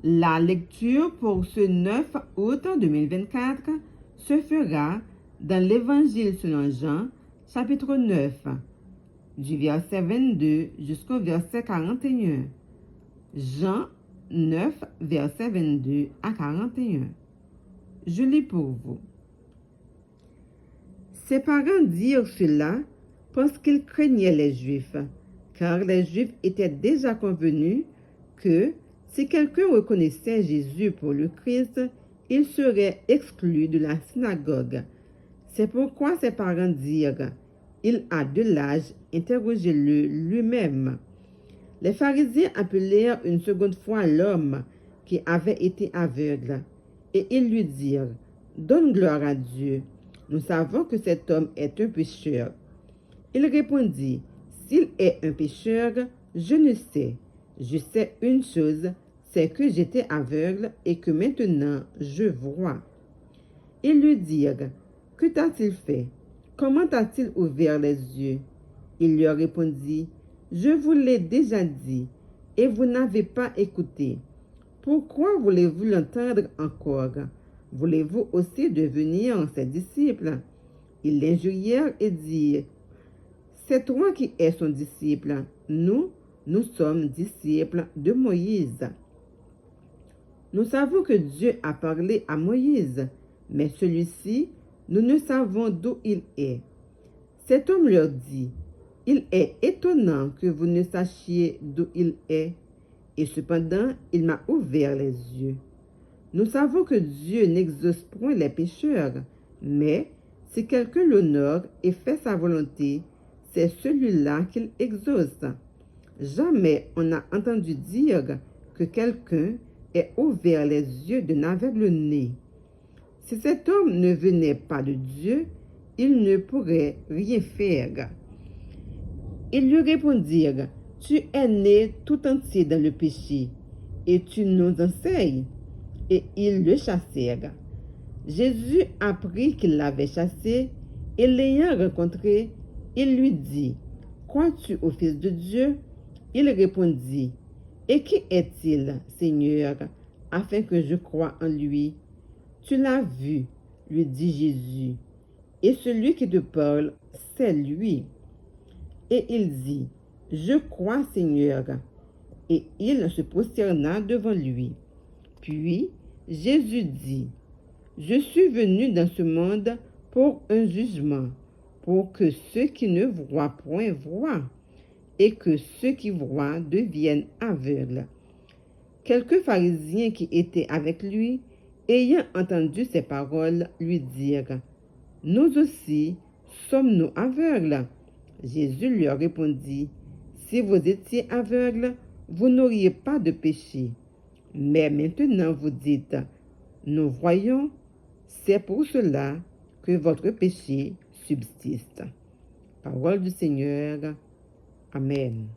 La lecture pour ce 9 août 2024 se fera dans l'Évangile selon Jean, chapitre 9, du verset 22 jusqu'au verset 41. Jean 9, verset 22 à 41. Je lis pour vous. Ses parents dirent cela parce qu'ils craignaient les Juifs, car les Juifs étaient déjà convenus que si quelqu'un reconnaissait Jésus pour le Christ, il serait exclu de la synagogue. C'est pourquoi ses parents dirent, « Il a de l'âge, interrogez-le lui-même. » Les pharisiens appelèrent une seconde fois l'homme qui avait été aveugle, et ils lui dirent, « Donne gloire à Dieu. Nous savons que cet homme est un pécheur. » Il répondit, « S'il est un pécheur, je ne sais. Je sais une chose, c'est que j'étais aveugle et que maintenant je vois. » Ils lui dirent, « Que t'a-t-il fait? Comment t'a-t-il ouvert les yeux? » Il leur répondit, « Je vous l'ai déjà dit, et vous n'avez pas écouté. Pourquoi voulez-vous l'entendre encore? Voulez-vous aussi devenir ses disciples? » Ils l'injurièrent et dirent, « C'est toi qui es son disciple. Nous sommes disciples de Moïse. Nous savons que Dieu a parlé à Moïse, mais celui-ci, nous ne savons d'où il est. » Cet homme leur dit, « Il est étonnant que vous ne sachiez d'où il est, et cependant il m'a ouvert les yeux. Nous savons que Dieu n'exauce point les pécheurs, mais si quelqu'un l'honore et fait sa volonté, c'est celui-là qu'il exauce. Jamais on n'a entendu dire que quelqu'un ait ouvert les yeux d'un aveugle-né. Si cet homme ne venait pas de Dieu, il ne pourrait rien faire. » Ils lui répondirent, « Tu es né tout entier dans le péché, et tu nous enseignes. » Et ils le chassèrent. Jésus apprit qu'ils l'avaient chassé, et l'ayant rencontré, il lui dit, « Crois-tu au Fils de Dieu? » Il répondit, « Et qui est-il, Seigneur, afin que je croie en lui? » « Tu l'as vu, lui dit Jésus, et celui qui te parle, c'est lui. » Et il dit, « Je crois, Seigneur. » Et il se prosterna devant lui. Puis Jésus dit, « Je suis venu dans ce monde pour un jugement, pour que ceux qui ne voient point voient, et que ceux qui voient deviennent aveugles. » Quelques pharisiens qui étaient avec lui, ayant entendu ces paroles, lui dirent, « Nous aussi sommes-nous aveugles? » Jésus leur répondit, « Si vous étiez aveugles, vous n'auriez pas de péché. Mais maintenant vous dites, « Nous voyons, c'est pour cela que votre péché subsiste. » Parole du Seigneur. Amen.